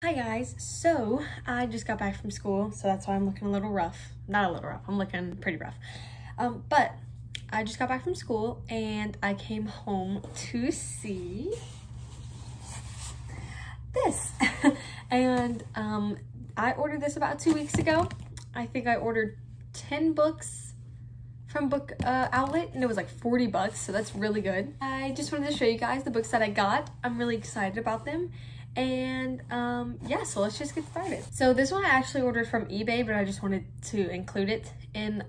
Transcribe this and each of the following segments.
Hi guys, so I just got back from school, so that's why I'm looking a little rough. Not a little rough, I'm looking pretty rough. But I just got back from school and I came home to see this. And I ordered this about 2 weeks ago. I think I ordered 10 books from Book Outlet and it was like 40 bucks, so that's really good. I just wanted to show you guys the books that I got. I'm really excited about them. And yeah, so let's just get started. So this one I actually ordered from eBay, but I just wanted to include it in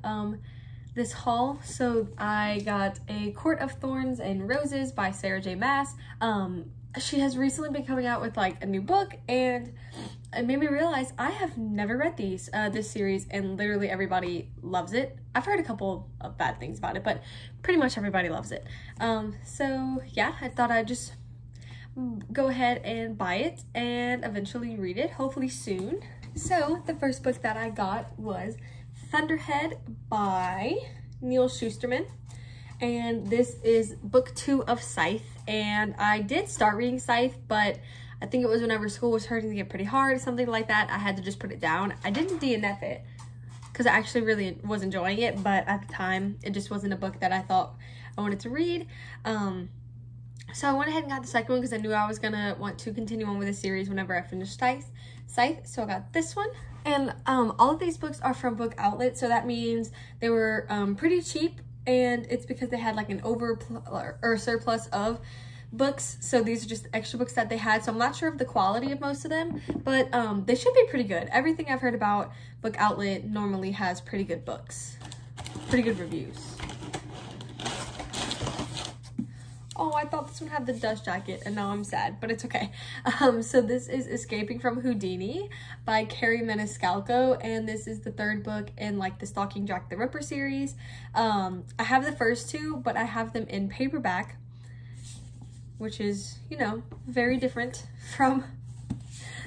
this haul. So I got A Court of Thorns and Roses by Sarah J Maas. She has recently been coming out with like a new book, and it made me realize I have never read this series, and literally everybody loves it. I've heard a couple of bad things about it, but pretty much everybody loves it. So yeah, I thought I'd just go ahead and buy it and eventually read it, hopefully soon. So the first book that I got was Thunderhead by Neil Shusterman, and this is book 2 of Scythe. And I did start reading Scythe, but I think it was whenever school was starting to get pretty hard, something like that. I had to just put it down. I didn't DNF it because I actually really was enjoying it, but at the time it just wasn't a book that I thought I wanted to read. So I went ahead and got the second one because I knew I was gonna want to continue on with the series whenever I finished Scythe. So I got this one. And all of these books are from Book Outlet, so that means they were pretty cheap, and it's because they had like an surplus of books. So these are just extra books that they had. So I'm not sure of the quality of most of them, but they should be pretty good. Everything I've heard about Book Outlet normally has pretty good books, pretty good reviews. Oh, I thought this one had the dust jacket, and now I'm sad, but it's okay. So this is Escaping from Houdini by Carrie Maniscalco, and this is the third book in like the Stalking Jack the Ripper series. I have the first two, but I have them in paperback, which is, you know, very different from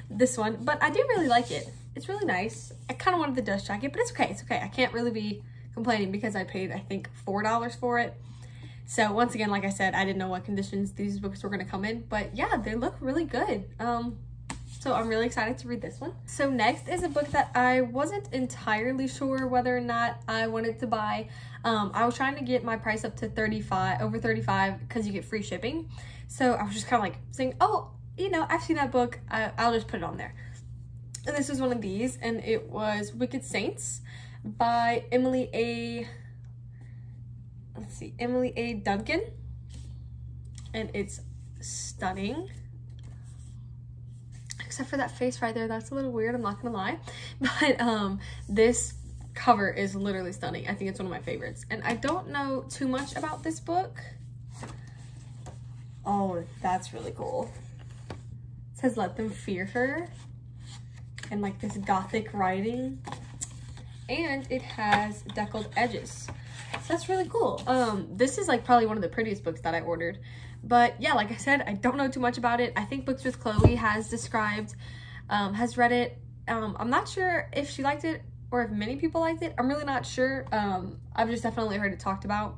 this one, but I do really like it. It's really nice. I kind of wanted the dust jacket, but it's okay. It's okay. I can't really be complaining because I paid, I think, $4 for it. So once again, like I said, I didn't know what conditions these books were going to come in, but yeah, they look really good. So I'm really excited to read this one. So next is a book that I wasn't entirely sure whether or not I wanted to buy. I was trying to get my price up to over 35 because you get free shipping. So I was just kind of like saying, oh, you know, I've seen that book. I'll just put it on there. And this was one of these, and it was Wicked Saints by Emily A. Duncan, and it's stunning, except for that face right there. That's a little weird, I'm not gonna lie, but this cover is literally stunning. I think it's one of my favorites, and I don't know too much about this book. Oh, that's really cool. It says let them fear her, and like this gothic writing, and it has deckled edges. So that's really cool. This is like probably one of the prettiest books that I ordered. But yeah, like I said, I don't know too much about it. I think Books with Chloe has read it. I'm not sure if she liked it or if many people liked it. I'm really not sure. I've just definitely heard it talked about.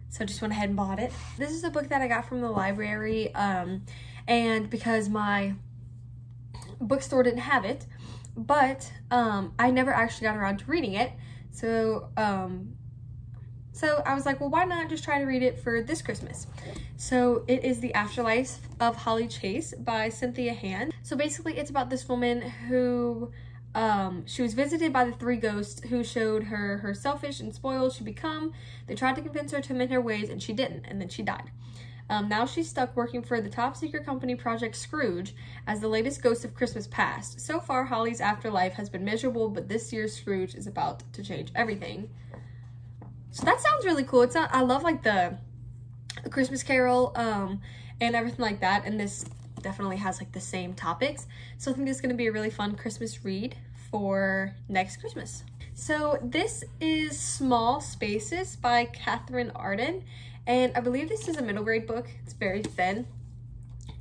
So I just went ahead and bought it. This is a book that I got from the library. And because my bookstore didn't have it, but I never actually got around to reading it. So I was like, well, why not just try to read it for this Christmas? So it is The Afterlife of Holly Chase by Cynthia Hand. So basically it's about this woman who, she was visited by the 3 ghosts who showed her how selfish and spoiled she'd become. They tried to convince her to mend her ways, and she didn't, and then she died. Now she's stuck working for the top secret company Project Scrooge as the latest ghost of Christmas past. So far, Holly's afterlife has been miserable, but this year's Scrooge is about to change everything. So that sounds really cool. I love like the Christmas Carol and everything like that, and this definitely has like the same topics. So I think this is going to be a really fun Christmas read for next Christmas. So this is Small Spaces by Catherine Arden, and I believe this is a middle grade book. It's very thin,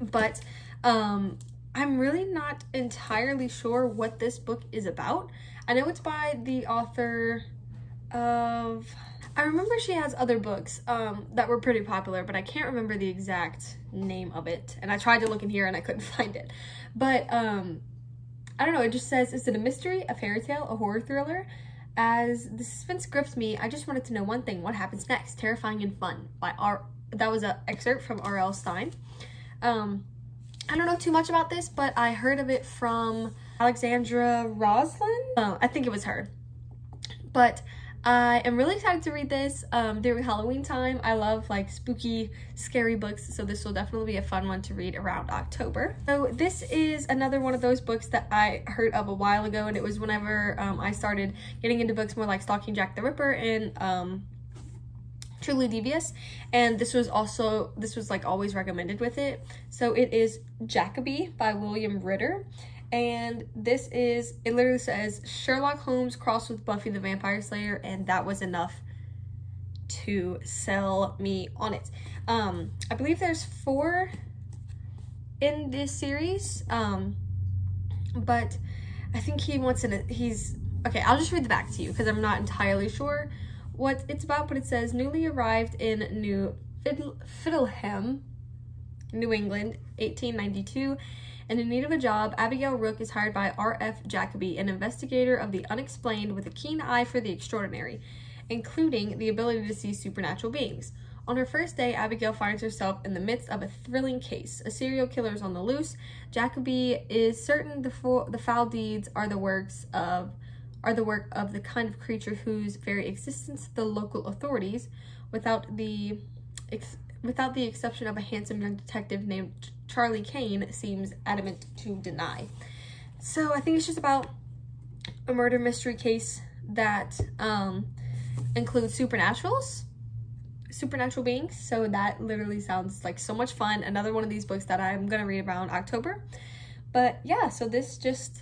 but I'm really not entirely sure what this book is about. I know it's by the author of, I remember she has other books that were pretty popular, but I can't remember the exact name of it. And I tried to look in here and I couldn't find it. But I don't know, it just says, is it a mystery, a fairy tale, a horror thriller? As the suspense grips me, I just wanted to know one thing: what happens next? Terrifying and fun. That was an excerpt from R.L. Stine. I don't know too much about this, but I heard of it from Alexandra Roslin. I think it was her. But I am really excited to read this during Halloween time. I love like spooky, scary books, so this will definitely be a fun one to read around October. So this is another one of those books that I heard of a while ago, and it was whenever I started getting into books more like Stalking Jack the Ripper and Truly Devious, and this was like always recommended with it. So it is Jacobi by William Ritter. And this is, it literally says Sherlock Holmes crossed with Buffy the Vampire Slayer, and that was enough to sell me on it. I believe there's 4 in this series, but I think he wants okay, I'll just read the back to you because I'm not entirely sure what it's about, but it says, newly arrived in New Fiddleham, New England, 1892, and in need of a job, Abigail Rook is hired by R.F. Jacobi, an investigator of the unexplained with a keen eye for the extraordinary, including the ability to see supernatural beings. On her first day, Abigail finds herself in the midst of a thrilling case. A serial killer is on the loose. Jacobi is certain the foul deeds are the work of the kind of creature whose very existence the local authorities, without the exception of a handsome young detective named Charlie Kane, seems adamant to deny. So I think it's just about a murder mystery case that includes supernatural beings. So that literally sounds like so much fun. Another one of these books that I'm gonna read around October. But yeah, so this just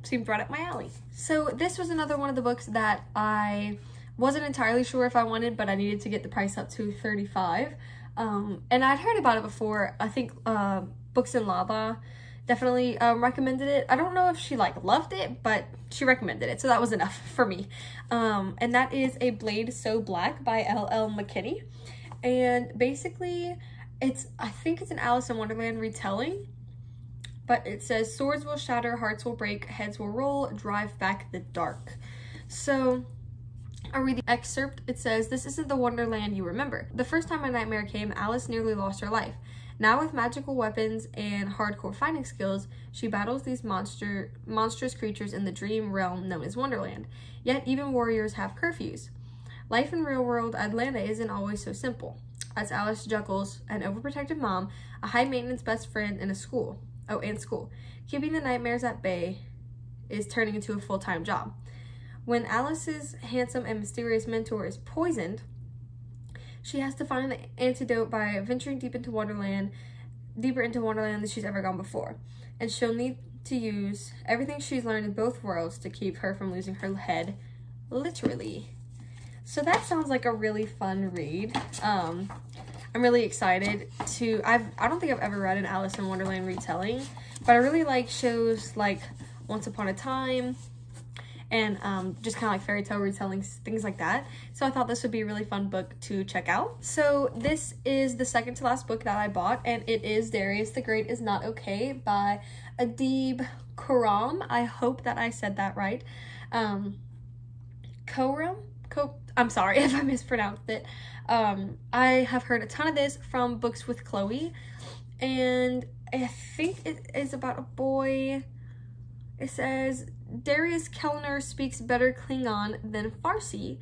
seemed right up my alley. So this was another one of the books that I wasn't entirely sure if I wanted, but I needed to get the price up to $35. And I'd heard about it before. I think Books and Lava definitely recommended it. I don't know if she like loved it, but she recommended it, so that was enough for me. And that is A Blade So Black by L.L. McKinney. And basically I think it's an Alice in Wonderland retelling, but it says, swords will shatter, hearts will break, heads will roll, drive back the dark. So I'll read the excerpt. It says, this isn't the Wonderland you remember. The first time a nightmare came, Alice nearly lost her life. Now with magical weapons and hardcore fighting skills, she battles these monstrous creatures in the dream realm known as Wonderland. Yet even warriors have curfews. Life in real-world Atlanta isn't always so simple. As Alice juggles an overprotective mom, a high-maintenance best friend, and school. Keeping the nightmares at bay is turning into a full-time job. When Alice's handsome and mysterious mentor is poisoned, she has to find the antidote by venturing deeper into Wonderland than she's ever gone before. And she'll need to use everything she's learned in both worlds to keep her from losing her head, literally. So that sounds like a really fun read. I'm really excited to, I don't think I've ever read an Alice in Wonderland retelling, but I really like shows like Once Upon a Time, and just kind of like fairy tale retellings, things like that. So I thought this would be a really fun book to check out. So this is the second to last book that I bought, and it is Darius the Great Is Not Okay by Adib Khorram. I hope that I said that right. I'm sorry if I mispronounced it. I have heard a ton of this from Books with Chloe, and I think it is about a boy. It says, Darius Kellner speaks better Klingon than Farsi,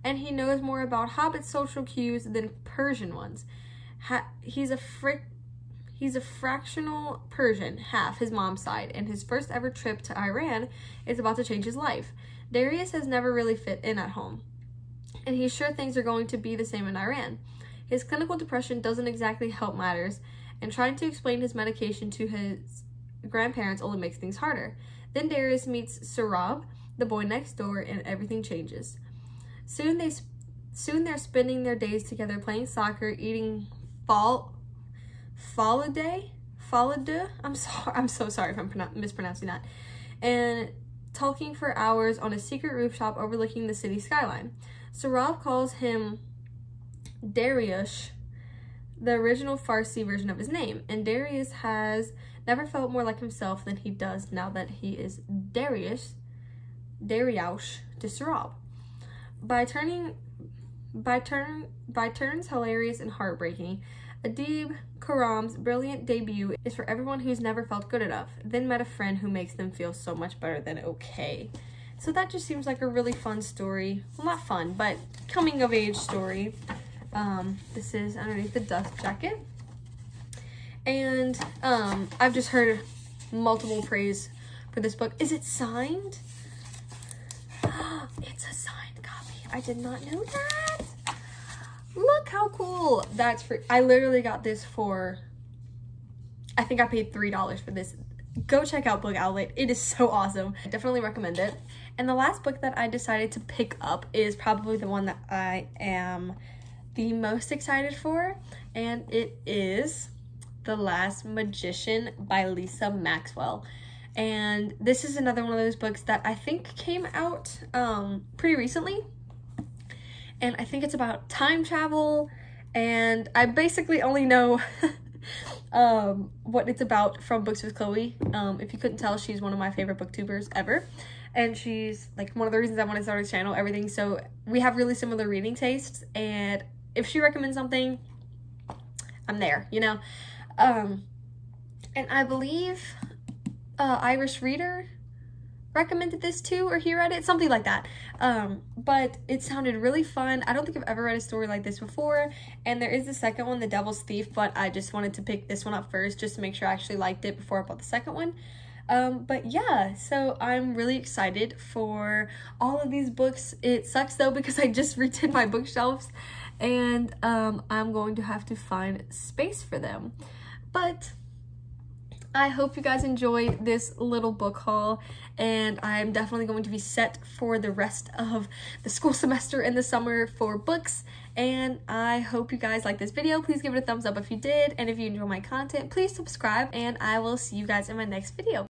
and he knows more about Hobbit social cues than Persian ones. He's a fractional Persian, half his mom's side, and his first ever trip to Iran is about to change his life. Darius has never really fit in at home, and he's sure things are going to be the same in Iran. His clinical depression doesn't exactly help matters, and trying to explain his medication to his grandparents only makes things harder. Then Darius meets Sarab, the boy next door, and everything changes. Soon they're spending their days together playing soccer, eating falade. I'm so sorry if I'm mispronouncing that. And talking for hours on a secret rooftop overlooking the city skyline. Sarab calls him Darius, the original Farsi version of his name, and Darius has never felt more like himself than he does now that he is Darius Disrob. By turns hilarious and heartbreaking, Adib Khorram's brilliant debut is for everyone who's never felt good enough, then met a friend who makes them feel so much better than okay. So that just seems like a really fun story. Well, not fun, but coming of age story. This is underneath the dust jacket. And I've just heard multiple praise for this book. Is it signed? It's a signed copy. I did not know that. Look how cool. That's for, I literally got this for, I think I paid $3 for this. Go check out Book Outlet. It is so awesome. I definitely recommend it. And the last book that I decided to pick up is probably the one that I am the most excited for, and it is The Last Magician by Lisa Maxwell. And this is another one of those books that I think came out pretty recently, and I think it's about time travel, and I basically only know what it's about from Books with Chloe. If you couldn't tell, she's one of my favorite booktubers ever, and she's like one of the reasons I want to start this channel, everything. So we have really similar reading tastes, and if she recommends something, I'm there, you know. And I believe Irish Reader recommended this too, or he read it, something like that. But it sounded really fun. I don't think I've ever read a story like this before, and there is the second one, The Devil's Thief, but I just wanted to pick this one up first just to make sure I actually liked it before I bought the second one. But yeah, so I'm really excited for all of these books. It sucks though because I just redid my bookshelves, and I'm going to have to find space for them. But I hope you guys enjoy this little book haul, and I'm definitely going to be set for the rest of the school semester and the summer for books. And I hope you guys like this video. Please give it a thumbs up if you did, and if you enjoy my content, please subscribe, and I will see you guys in my next video.